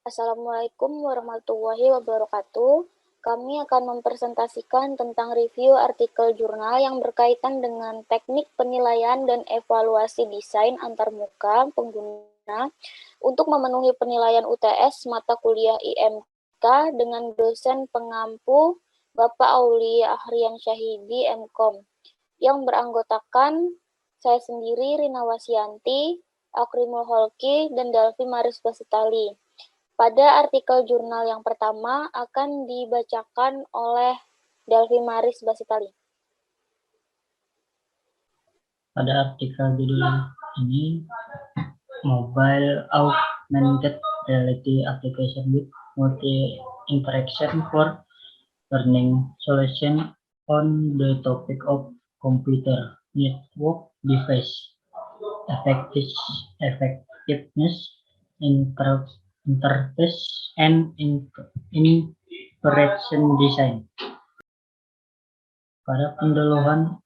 Assalamualaikum warahmatullahi wabarakatuh. Kami akan mempresentasikan tentang review artikel jurnal yang berkaitan dengan teknik penilaian dan evaluasi desain antarmuka pengguna untuk memenuhi penilaian UTS mata kuliah IMK dengan dosen pengampu Bapak Auli Ahrian Syahidi MKom yang beranggotakan saya sendiri Rina Wasyanti, Akrimul Holki, dan Dalvi Maris Basitali. Pada artikel jurnal yang pertama akan dibacakan oleh Dalvi Maris Basitali. Pada artikel judul ini, Mobile Augmented Reality Application with Multi-Interaction for Learning Solution on the topic of computer network device effectiveness, interface, and interaction design. Pada pendahuluan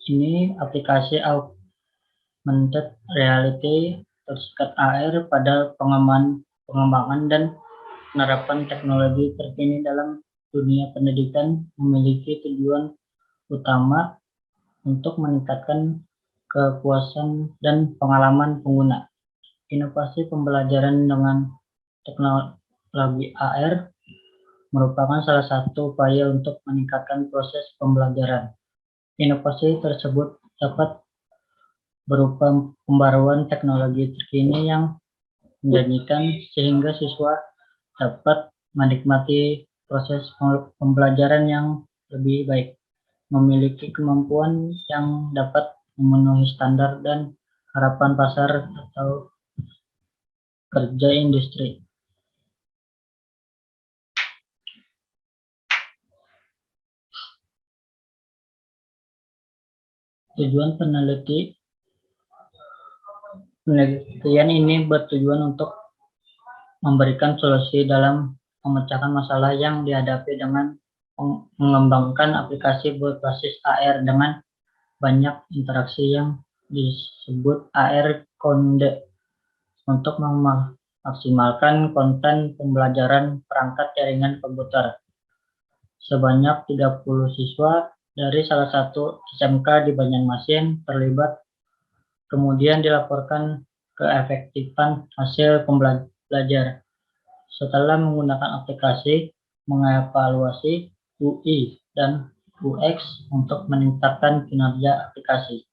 ini aplikasi augmented reality tersingkat AR pada pengembangan dan penerapan teknologi terkini dalam dunia pendidikan memiliki tujuan utama untuk meningkatkan kepuasan dan pengalaman pengguna. Inovasi pembelajaran dengan teknologi AR merupakan salah satu upaya untuk meningkatkan proses pembelajaran. Inovasi tersebut dapat berupa pembaruan teknologi terkini yang menjanjikan sehingga siswa dapat menikmati proses pembelajaran yang lebih baik, memiliki kemampuan yang dapat memenuhi standar dan harapan pasar atau kerja industri. Tujuan penelitian ini bertujuan untuk memberikan solusi dalam memecahkan masalah yang dihadapi dengan mengembangkan aplikasi berbasis AR dengan banyak interaksi yang disebut AR Conde untuk memaksimalkan konten pembelajaran perangkat jaringan komputer. Sebanyak 30 siswa dari salah satu SMK di Banjarmasin terlibat, kemudian dilaporkan keefektifan hasil pembelajaran. Setelah menggunakan aplikasi, mengevaluasi UI dan UX untuk meningkatkan kinerja aplikasi.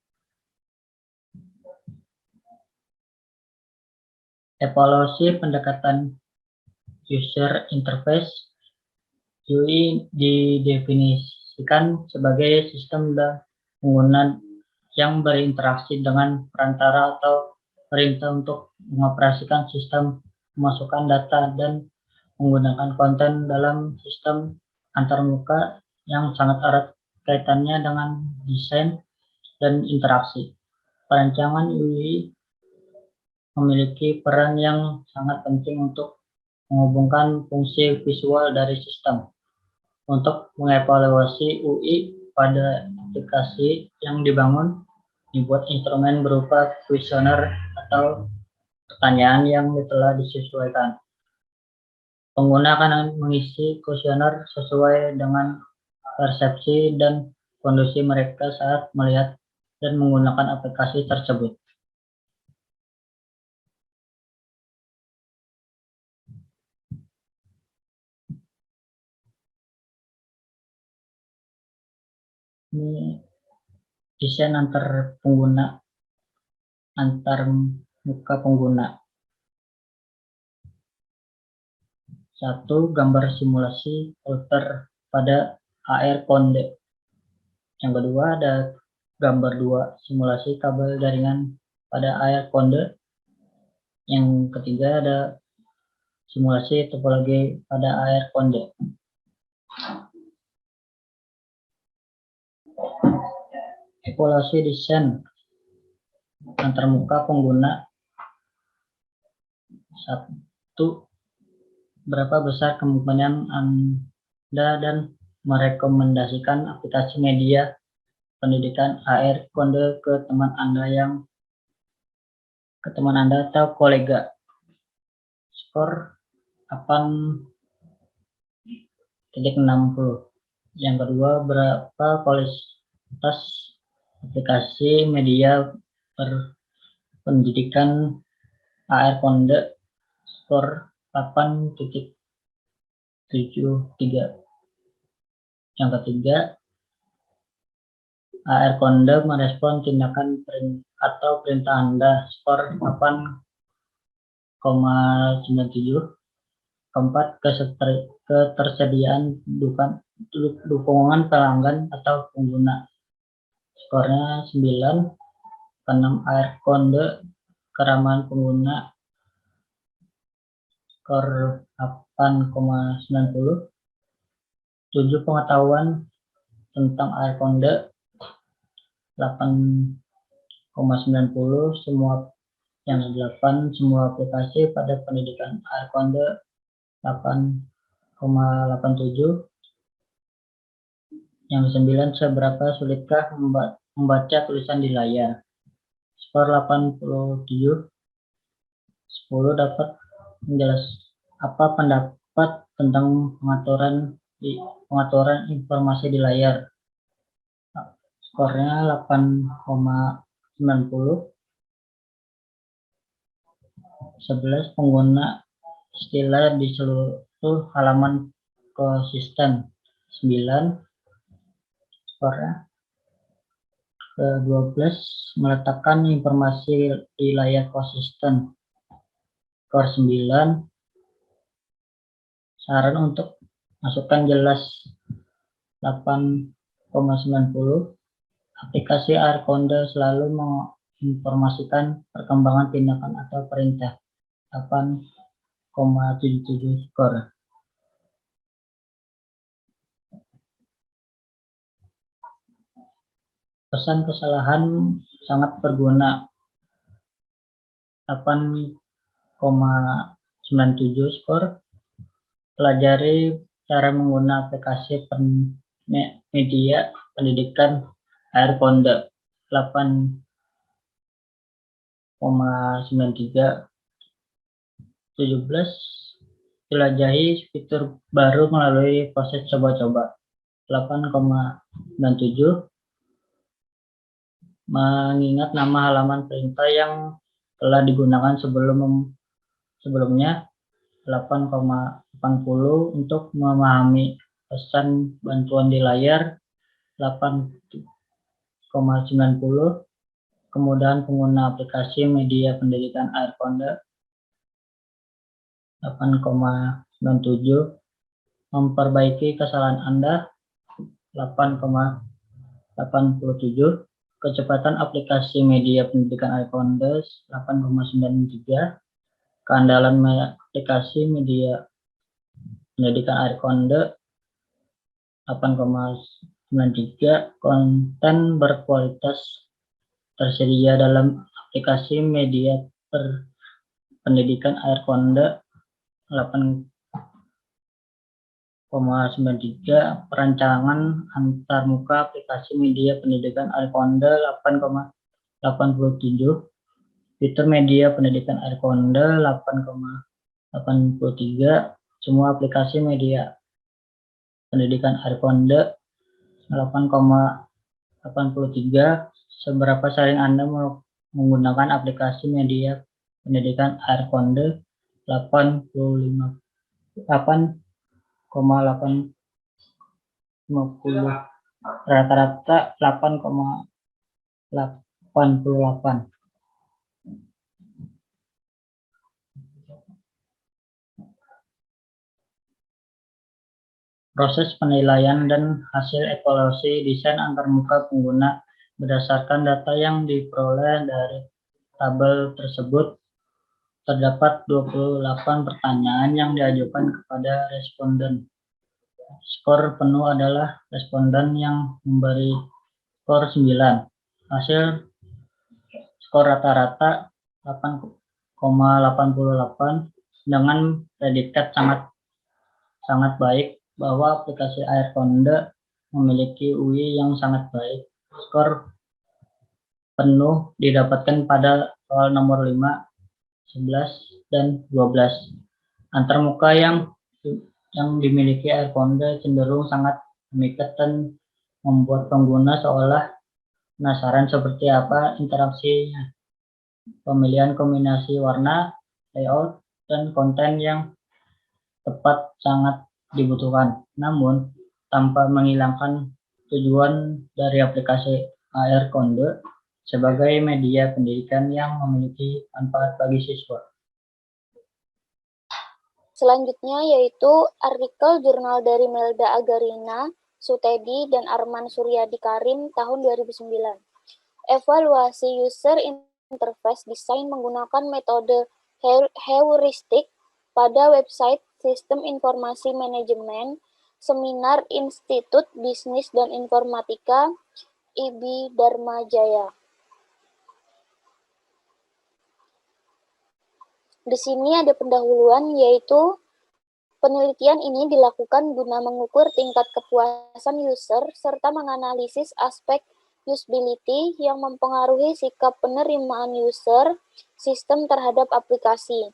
Evaluasi pendekatan user interface. UI didefinisikan sebagai sistem pengguna yang berinteraksi dengan perantara atau perintah untuk mengoperasikan sistem, memasukkan data, dan menggunakan konten dalam sistem antarmuka yang sangat erat kaitannya dengan desain dan interaksi. Perancangan UI memiliki peran yang sangat penting untuk menghubungkan fungsi visual dari sistem. Untuk mengevaluasi UI pada aplikasi yang dibangun, dibuat instrumen berupa kuesioner atau pertanyaan yang telah disesuaikan. Pengguna akan mengisi kuesioner sesuai dengan persepsi dan kondisi mereka saat melihat dan menggunakan aplikasi tersebut. Ini desain antar muka pengguna. 1. Gambar simulasi router pada AR Conde. Yang kedua ada gambar 2 simulasi kabel jaringan pada AR Conde. Yang ketiga ada simulasi topologi pada AR Conde. Evaluasi desain antarmuka pengguna. 1. Berapa besar kemungkinan Anda dan merekomendasikan aplikasi media pendidikan AR Conde ke teman Anda atau kolega. skor 8.60. Yang kedua, berapa kualitas aplikasi media pendidikan AR Konde, skor 8.73. Yang ketiga, AR Konde merespon tindakan atau perintah Anda, skor 8,97. Keempat, ketersediaan dukungan pelanggan atau pengguna, skornya 9. Keenam, AR Konde keramahan pengguna, skor 8,90. 7, pengetahuan tentang AR Konde, 8,90. Yang 8, semua aplikasi pada pendidikan AR Konde, 8,87. Yang 9, seberapa sulitkah membaca tulisan di layar, skor 87. 10, dapat apa pendapat tentang pengaturan informasi di layar, skornya 8,90. 11, pengguna istilah di seluruh halaman konsisten, 9, skornya. Ke-12, meletakkan informasi di layar konsisten, skor 9. Saran untuk masukkan jelas, 8,90. Aplikasi AR Konde selalu menginformasikan perkembangan tindakan atau perintah, 8,77 skor. Pesan kesalahan sangat berguna, 8,97 skor. Pelajari cara menggunakan aplikasi media pendidikan AR Konde, 8,93. 17, jelajahi fitur baru melalui proses coba-coba, 8,97. Mengingat nama halaman perintah yang telah digunakan sebelumnya, 8,80. Untuk memahami pesan bantuan di layar, 8,90. Kemudahan pengguna aplikasi media pendidikan AR Konde, 8,97. Memperbaiki kesalahan Anda, 8,87. Kecepatan aplikasi media pendidikan AR Konde, 8,93. Keandalan aplikasi media pendidikan AR Konde, 8,93. Konten berkualitas tersedia dalam aplikasi media pendidikan AR Konde, 8,93. Perancangan antarmuka aplikasi media pendidikan AR Konde, 8,87. Fitur media pendidikan AR Konde, 8,83. Semua aplikasi media pendidikan AR Konde, 8,83. Seberapa sering Anda menggunakan aplikasi media pendidikan AR Konde, 8,50. Rata-rata 8,88. Proses penilaian dan hasil evaluasi desain antarmuka pengguna berdasarkan data yang diperoleh dari tabel tersebut. Terdapat 28 pertanyaan yang diajukan kepada responden. Skor penuh adalah responden yang memberi skor 9. Hasil skor rata-rata 8,88 dengan predikat sangat baik bahwa aplikasi AR Konde memiliki UI yang sangat baik. Skor penuh didapatkan pada soal nomor 5, 11, dan 12. Antarmuka yang dimiliki Airconde cenderung sangat memikat dan membuat pengguna seolah penasaran seperti apa interaksinya. Pemilihan kombinasi warna, layout, dan konten yang tepat sangat dibutuhkan. Namun, tanpa menghilangkan tujuan dari aplikasi Airconde sebagai media pendidikan yang memiliki manfaat bagi siswa. Selanjutnya yaitu artikel jurnal dari Melda Agarina, Sutedi, dan Arman Suryadi Karim tahun 2009. Evaluasi user interface desain menggunakan metode heuristik pada website Sistem Informasi Manajemen, Seminar Institut Bisnis dan Informatika, IB Dharma Jaya. Di sini ada pendahuluan, yaitu penelitian ini dilakukan guna mengukur tingkat kepuasan user serta menganalisis aspek usability yang mempengaruhi sikap penerimaan user sistem terhadap aplikasi.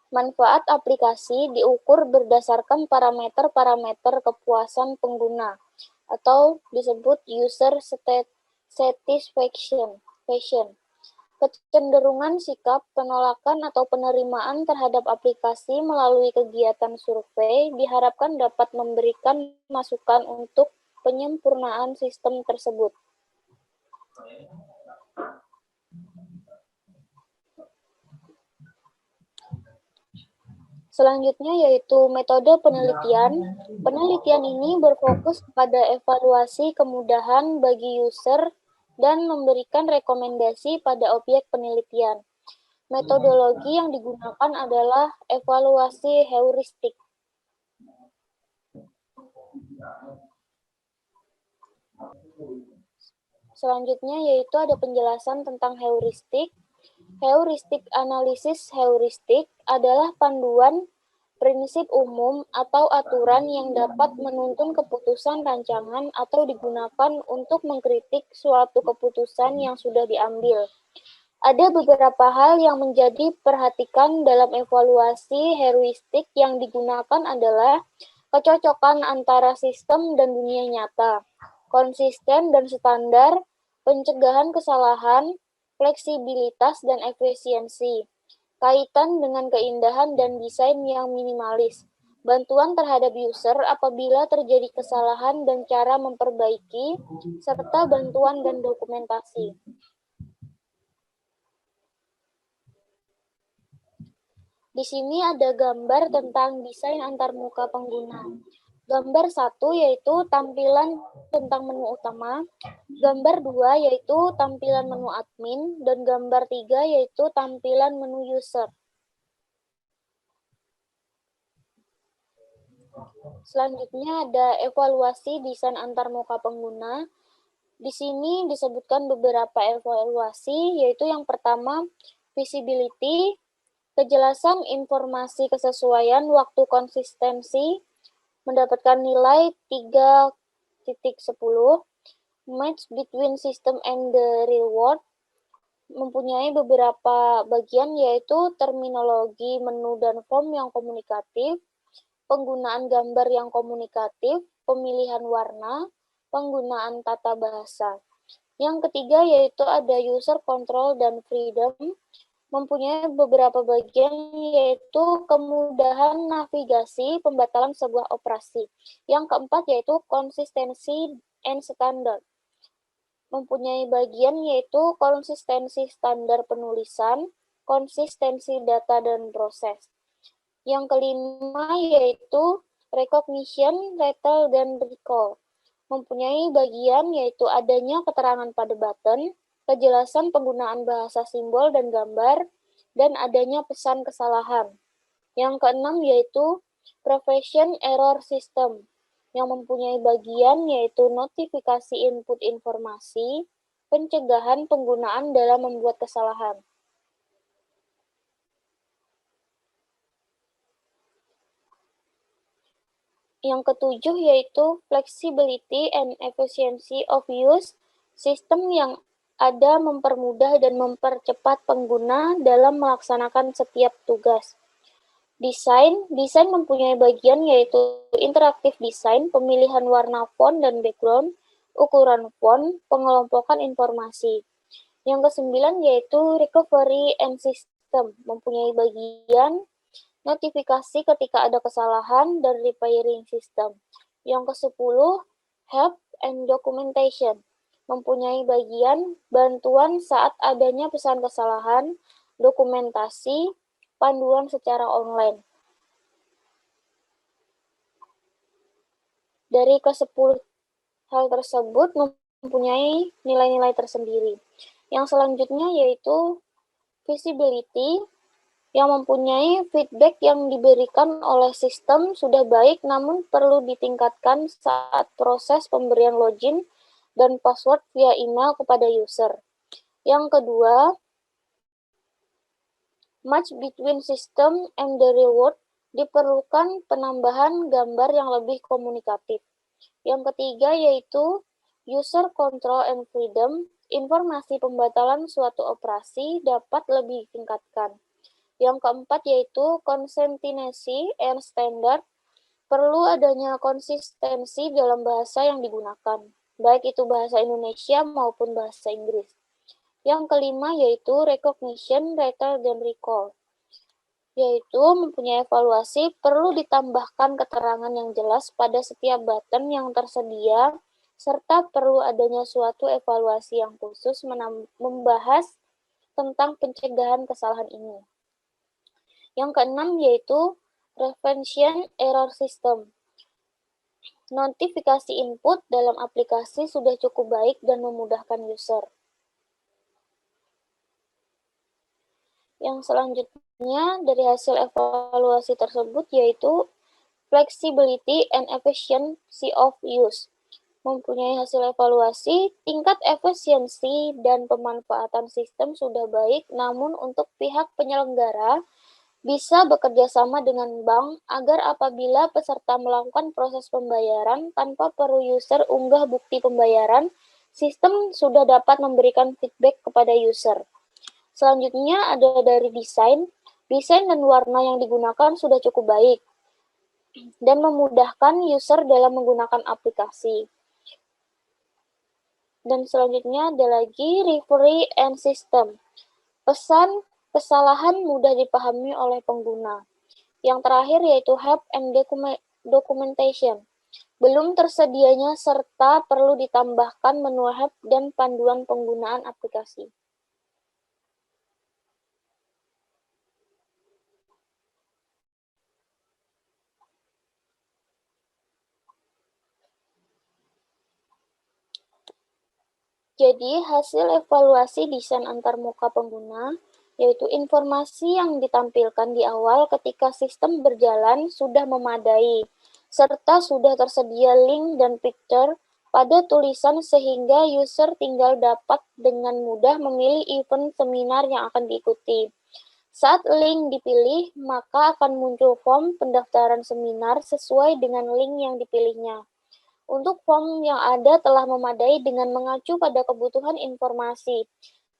Manfaat aplikasi diukur berdasarkan parameter-parameter kepuasan pengguna atau disebut user satisfaction. Kecenderungan sikap, penolakan, atau penerimaan terhadap aplikasi melalui kegiatan survei diharapkan dapat memberikan masukan untuk penyempurnaan sistem tersebut. Selanjutnya yaitu metode penelitian. Penelitian ini berfokus pada evaluasi kemudahan bagi user dan memberikan rekomendasi pada objek penelitian. Metodologi yang digunakan adalah evaluasi heuristik. Selanjutnya yaitu ada penjelasan tentang heuristik. Heuristik analisis heuristik adalah panduan prinsip umum atau aturan yang dapat menuntun keputusan rancangan atau digunakan untuk mengkritik suatu keputusan yang sudah diambil. Ada beberapa hal yang menjadi perhatikan dalam evaluasi heuristik yang digunakan adalah kecocokan antara sistem dan dunia nyata, konsisten dan standar, pencegahan kesalahan, fleksibilitas dan efisiensi, kaitan dengan keindahan dan desain yang minimalis, bantuan terhadap user apabila terjadi kesalahan dan cara memperbaiki, serta bantuan dan dokumentasi. Di sini ada gambar tentang desain antarmuka pengguna. Gambar 1 yaitu tampilan tentang menu utama, gambar 2 yaitu tampilan menu admin, dan gambar 3 yaitu tampilan menu user. Selanjutnya ada evaluasi desain antarmuka pengguna. Di sini disebutkan beberapa evaluasi, yaitu yang pertama, visibility, kejelasan informasi kesesuaian waktu konsistensi, mendapatkan nilai 3.10, match between system and the real world, mempunyai beberapa bagian yaitu terminologi menu dan form yang komunikatif, penggunaan gambar yang komunikatif, pemilihan warna, penggunaan tata bahasa. Yang ketiga yaitu ada user control dan freedom, mempunyai beberapa bagian yaitu kemudahan navigasi, pembatalan sebuah operasi. Yang keempat yaitu konsistensi and standard, mempunyai bagian yaitu konsistensi standar penulisan, konsistensi data dan proses. Yang kelima yaitu recognition, retell, dan recall, mempunyai bagian yaitu adanya keterangan pada button, kejelasan penggunaan bahasa simbol dan gambar, dan adanya pesan kesalahan. Yang keenam yaitu prevention error system, yang mempunyai bagian yaitu notifikasi input informasi, pencegahan penggunaan dalam membuat kesalahan. Yang ketujuh yaitu flexibility and efficiency of use, sistem yang ada mempermudah dan mempercepat pengguna dalam melaksanakan setiap tugas. Desain mempunyai bagian yaitu interaktif desain, pemilihan warna font dan background, ukuran font, pengelompokan informasi. Yang kesembilan yaitu recovery and system, mempunyai bagian notifikasi ketika ada kesalahan dan repairing system. Yang kesepuluh, help and documentation, mempunyai bagian bantuan saat adanya pesan kesalahan, dokumentasi, panduan secara online. Dari ke-10 hal tersebut mempunyai nilai-nilai tersendiri. Yang selanjutnya yaitu visibility, yang mempunyai feedback yang diberikan oleh sistem sudah baik namun perlu ditingkatkan saat proses pemberian login dan password via email kepada user. Yang kedua, match between system and the reward, diperlukan penambahan gambar yang lebih komunikatif. Yang ketiga yaitu user control and freedom, informasi pembatalan suatu operasi dapat lebih ditingkatkan. Yang keempat yaitu consistency and standard, perlu adanya konsistensi dalam bahasa yang digunakan, baik itu bahasa Indonesia maupun bahasa Inggris. Yang kelima yaitu recognition rather than recall, yaitu mempunyai evaluasi, perlu ditambahkan keterangan yang jelas pada setiap button yang tersedia, serta perlu adanya suatu evaluasi yang khusus membahas tentang pencegahan kesalahan ini. Yang keenam yaitu prevention error system. Notifikasi input dalam aplikasi sudah cukup baik dan memudahkan user. Yang selanjutnya dari hasil evaluasi tersebut yaitu flexibility and efficiency of use. Mempunyai hasil evaluasi, tingkat efisiensi dan pemanfaatan sistem sudah baik, namun untuk pihak penyelenggara bisa bekerja sama dengan bank agar apabila peserta melakukan proses pembayaran tanpa perlu user unggah bukti pembayaran, sistem sudah dapat memberikan feedback kepada user. Selanjutnya ada dari desain dan warna yang digunakan sudah cukup baik dan memudahkan user dalam menggunakan aplikasi. Dan selanjutnya ada lagi recovery and system. Pesan kesalahan mudah dipahami oleh pengguna. Yang terakhir yaitu help and documentation. Belum tersedianya serta perlu ditambahkan menu help dan panduan penggunaan aplikasi. Jadi, hasil evaluasi desain antarmuka pengguna, yaitu informasi yang ditampilkan di awal ketika sistem berjalan sudah memadai, serta sudah tersedia link dan picture pada tulisan sehingga user tinggal dapat dengan mudah memilih event seminar yang akan diikuti. Saat link dipilih, maka akan muncul form pendaftaran seminar sesuai dengan link yang dipilihnya. Untuk form yang ada telah memadai dengan mengacu pada kebutuhan informasi.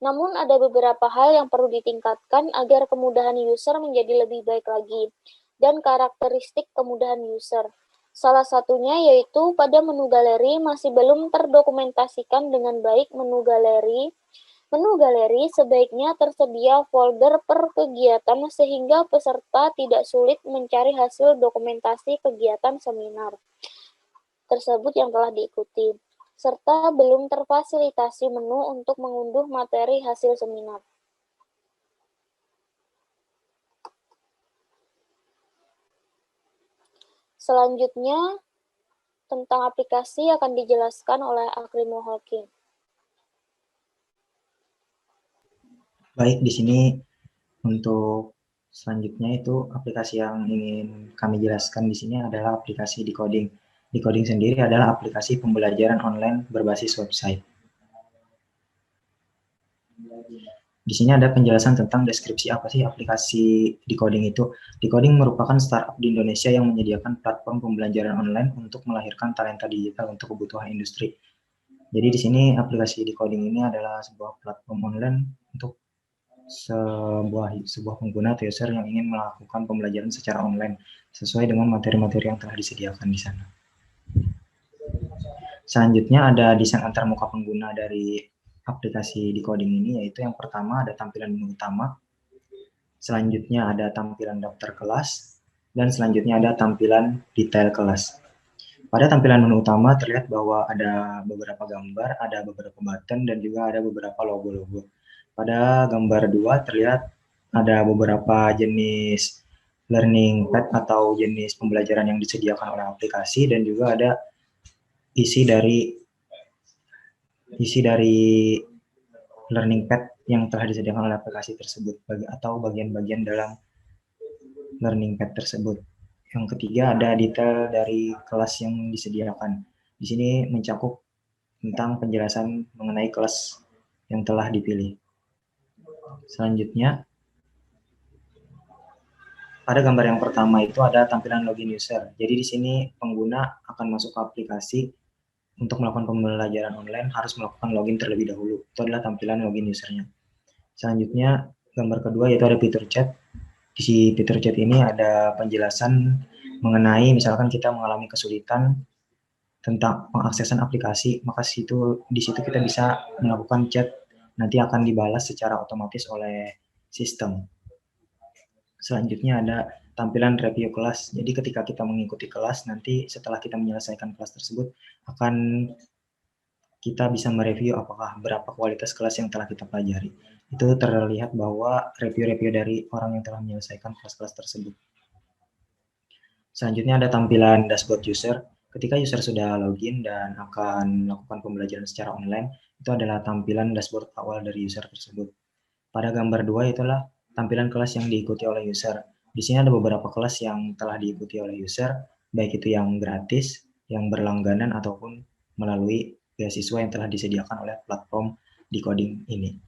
Namun ada beberapa hal yang perlu ditingkatkan agar kemudahan user menjadi lebih baik lagi, dan karakteristik kemudahan user. Salah satunya yaitu pada menu galeri masih belum terdokumentasikan dengan baik menu galeri. Menu galeri sebaiknya tersedia folder per kegiatan sehingga peserta tidak sulit mencari hasil dokumentasi kegiatan seminar tersebut yang telah diikuti, serta belum terfasilitasi menu untuk mengunduh materi hasil seminar. Selanjutnya, tentang aplikasi akan dijelaskan oleh Akrimo Holkin. Baik, di sini untuk selanjutnya itu aplikasi yang ingin kami jelaskan di sini adalah aplikasi Decoding. Decoding sendiri adalah aplikasi pembelajaran online berbasis website. Di sini ada penjelasan tentang deskripsi apa sih aplikasi Decoding itu. Decoding merupakan startup di Indonesia yang menyediakan platform pembelajaran online untuk melahirkan talenta digital untuk kebutuhan industri. Jadi di sini aplikasi Decoding ini adalah sebuah platform online untuk sebuah pengguna atau user yang ingin melakukan pembelajaran secara online sesuai dengan materi-materi yang telah disediakan di sana. Selanjutnya ada desain antarmuka pengguna dari aplikasi decoding ini, yaitu yang pertama ada tampilan menu utama, selanjutnya ada tampilan daftar kelas, dan selanjutnya ada tampilan detail kelas. Pada tampilan menu utama terlihat bahwa ada beberapa gambar, ada beberapa button, dan juga ada beberapa logo-logo. Pada gambar 2 terlihat ada beberapa jenis learning pad atau jenis pembelajaran yang disediakan oleh aplikasi, dan juga ada isi dari learning pad yang telah disediakan oleh aplikasi tersebut atau bagian-bagian dalam learning pad tersebut. Yang ketiga ada detail dari kelas yang disediakan. Di sini mencakup tentang penjelasan mengenai kelas yang telah dipilih. Selanjutnya, pada gambar yang pertama itu ada tampilan login user. Jadi di sini pengguna akan masuk ke aplikasi untuk melakukan pembelajaran online harus melakukan login terlebih dahulu. Itu adalah tampilan login usernya. Selanjutnya, gambar kedua yaitu ada fitur chat. Di fitur chat ini ada penjelasan mengenai misalkan kita mengalami kesulitan tentang pengaksesan aplikasi, maka di situ kita bisa melakukan chat, nanti akan dibalas secara otomatis oleh sistem. Selanjutnya ada tampilan review kelas. Jadi ketika kita mengikuti kelas, nanti setelah kita menyelesaikan kelas tersebut, kita bisa mereview apakah berapa kualitas kelas yang telah kita pelajari. Itu terlihat bahwa review-review dari orang yang telah menyelesaikan kelas-kelas tersebut. Selanjutnya ada tampilan dashboard user. Ketika user sudah login dan akan melakukan pembelajaran secara online, itu adalah tampilan dashboard awal dari user tersebut. Pada gambar 2 itulah tampilan kelas yang diikuti oleh user. Di sini ada beberapa kelas yang telah diikuti oleh user, baik itu yang gratis, yang berlangganan, ataupun melalui beasiswa yang telah disediakan oleh platform decoding ini.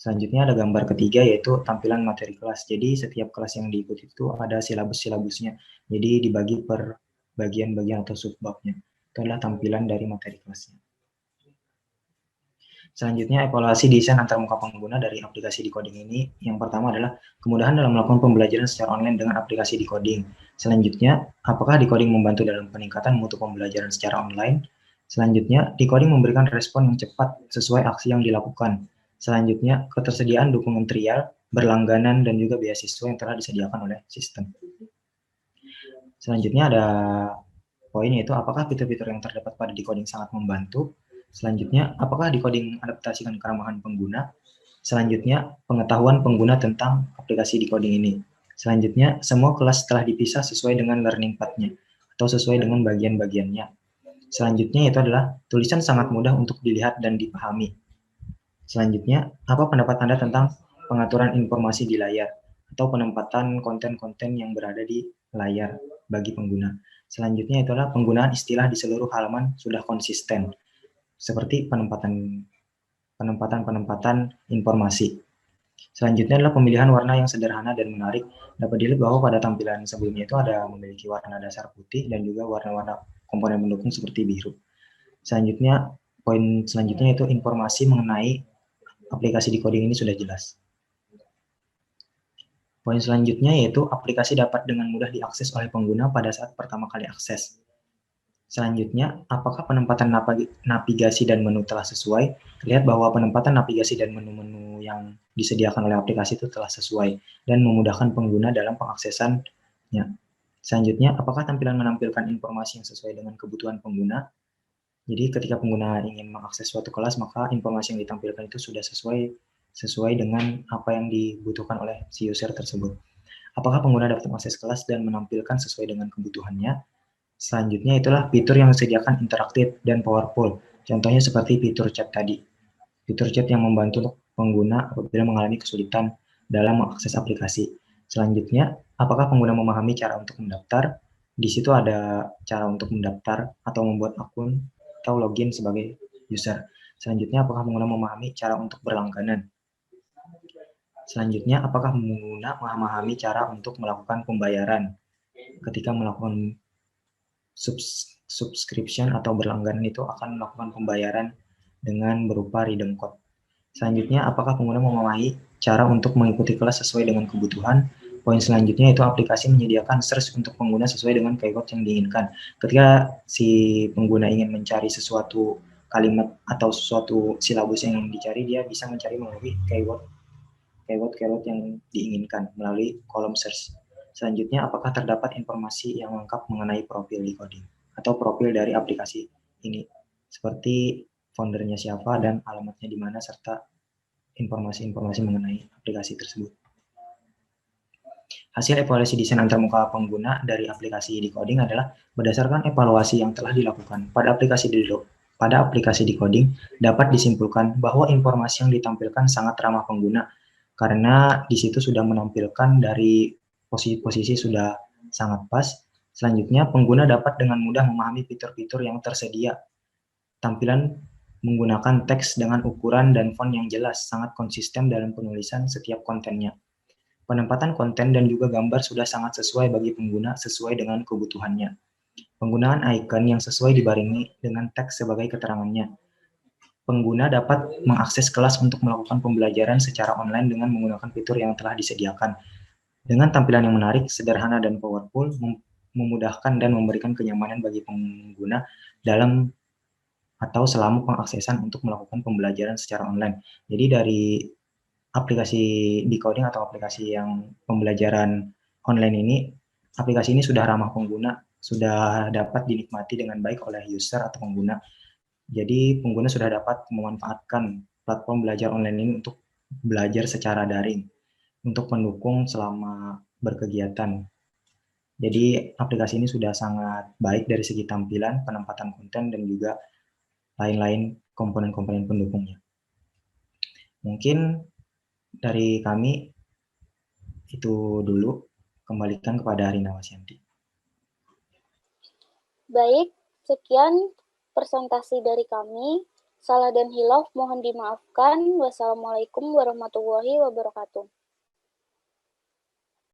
Selanjutnya ada gambar ketiga yaitu tampilan materi kelas. Jadi setiap kelas yang diikuti itu ada silabus-silabusnya. Jadi dibagi per bagian-bagian atau subbabnya. Itu adalah tampilan dari materi kelasnya. Selanjutnya evaluasi desain antarmuka pengguna dari aplikasi decoding ini. Yang pertama adalah kemudahan dalam melakukan pembelajaran secara online dengan aplikasi decoding. Selanjutnya, apakah decoding membantu dalam peningkatan mutu pembelajaran secara online? Selanjutnya, decoding memberikan respon yang cepat sesuai aksi yang dilakukan. Selanjutnya, ketersediaan dukungan trial, berlangganan, dan juga beasiswa yang telah disediakan oleh sistem. Selanjutnya ada poin yaitu apakah fitur-fitur yang terdapat pada decoding sangat membantu. Selanjutnya, apakah decoding adaptasikan keramahan pengguna? Selanjutnya, pengetahuan pengguna tentang aplikasi decoding ini. Selanjutnya, semua kelas telah dipisah sesuai dengan learning path-nya atau sesuai dengan bagian-bagiannya. Selanjutnya itu adalah tulisan sangat mudah untuk dilihat dan dipahami. Selanjutnya, apa pendapat Anda tentang pengaturan informasi di layar atau penempatan konten-konten yang berada di layar bagi pengguna. Selanjutnya itu adalah penggunaan istilah di seluruh halaman sudah konsisten, seperti penempatan informasi. Selanjutnya adalah pemilihan warna yang sederhana dan menarik. Dapat dilihat bahwa pada tampilan sebelumnya itu ada memiliki warna dasar putih dan juga warna-warna komponen pendukung seperti biru. Selanjutnya, poin selanjutnya itu informasi mengenai aplikasi decoding ini sudah jelas. Poin selanjutnya yaitu aplikasi dapat dengan mudah diakses oleh pengguna pada saat pertama kali akses. Selanjutnya, apakah penempatan navigasi dan menu telah sesuai? Lihat bahwa penempatan navigasi dan menu-menu yang disediakan oleh aplikasi itu telah sesuai dan memudahkan pengguna dalam pengaksesannya. Selanjutnya, apakah tampilan menampilkan informasi yang sesuai dengan kebutuhan pengguna? Jadi ketika pengguna ingin mengakses suatu kelas, maka informasi yang ditampilkan itu sudah sesuai dengan apa yang dibutuhkan oleh si user tersebut. Apakah pengguna dapat mengakses kelas dan menampilkan sesuai dengan kebutuhannya? Selanjutnya itulah fitur yang disediakan interaktif dan powerful. Contohnya seperti fitur chat tadi. Fitur chat yang membantu pengguna apabila mengalami kesulitan dalam mengakses aplikasi. Selanjutnya, apakah pengguna memahami cara untuk mendaftar? Di situ ada cara untuk mendaftar atau membuat akun atau login sebagai user. Selanjutnya, apakah pengguna memahami cara untuk berlangganan? Selanjutnya, apakah pengguna memahami cara untuk melakukan pembayaran? Ketika melakukan subscription atau berlangganan itu akan melakukan pembayaran dengan berupa redeem code. Selanjutnya, apakah pengguna memahami cara untuk mengikuti kelas sesuai dengan kebutuhan. Poin selanjutnya itu aplikasi menyediakan search untuk pengguna sesuai dengan keyword yang diinginkan. Ketika si pengguna ingin mencari sesuatu kalimat atau suatu silabus yang dicari, dia bisa mencari melalui keyword yang diinginkan melalui kolom search. Selanjutnya, apakah terdapat informasi yang lengkap mengenai profil Decoding atau profil dari aplikasi ini, seperti foundernya siapa dan alamatnya di mana, serta informasi-informasi mengenai aplikasi tersebut. Hasil evaluasi desain antarmuka pengguna dari aplikasi Decoding adalah berdasarkan evaluasi yang telah dilakukan pada aplikasi Decoding dapat disimpulkan bahwa informasi yang ditampilkan sangat ramah pengguna karena di situ sudah menampilkan dari posisi sudah sangat pas. Selanjutnya, pengguna dapat dengan mudah memahami fitur-fitur yang tersedia. Tampilan menggunakan teks dengan ukuran dan font yang jelas, sangat konsisten dalam penulisan setiap kontennya. Penempatan konten dan juga gambar sudah sangat sesuai bagi pengguna sesuai dengan kebutuhannya. Penggunaan icon yang sesuai dibarengi dengan teks sebagai keterangannya. Pengguna dapat mengakses kelas untuk melakukan pembelajaran secara online dengan menggunakan fitur yang telah disediakan. Dengan tampilan yang menarik, sederhana, dan powerful, memudahkan dan memberikan kenyamanan bagi pengguna dalam atau selama pengaksesan untuk melakukan pembelajaran secara online. Jadi dari aplikasi Decoding atau aplikasi yang pembelajaran online ini, aplikasi ini sudah ramah pengguna, sudah dapat dinikmati dengan baik oleh user atau pengguna. Jadi pengguna sudah dapat memanfaatkan platform belajar online ini untuk belajar secara daring, untuk mendukung selama berkegiatan. Jadi aplikasi ini sudah sangat baik dari segi tampilan, penempatan konten, dan juga lain-lain komponen-komponen pendukungnya. Mungkin dari kami itu dulu, kembalikan kepada Rina Wasyanti. Baik, sekian presentasi dari kami. Salah dan hilaf mohon dimaafkan. Wassalamualaikum warahmatullahi wabarakatuh.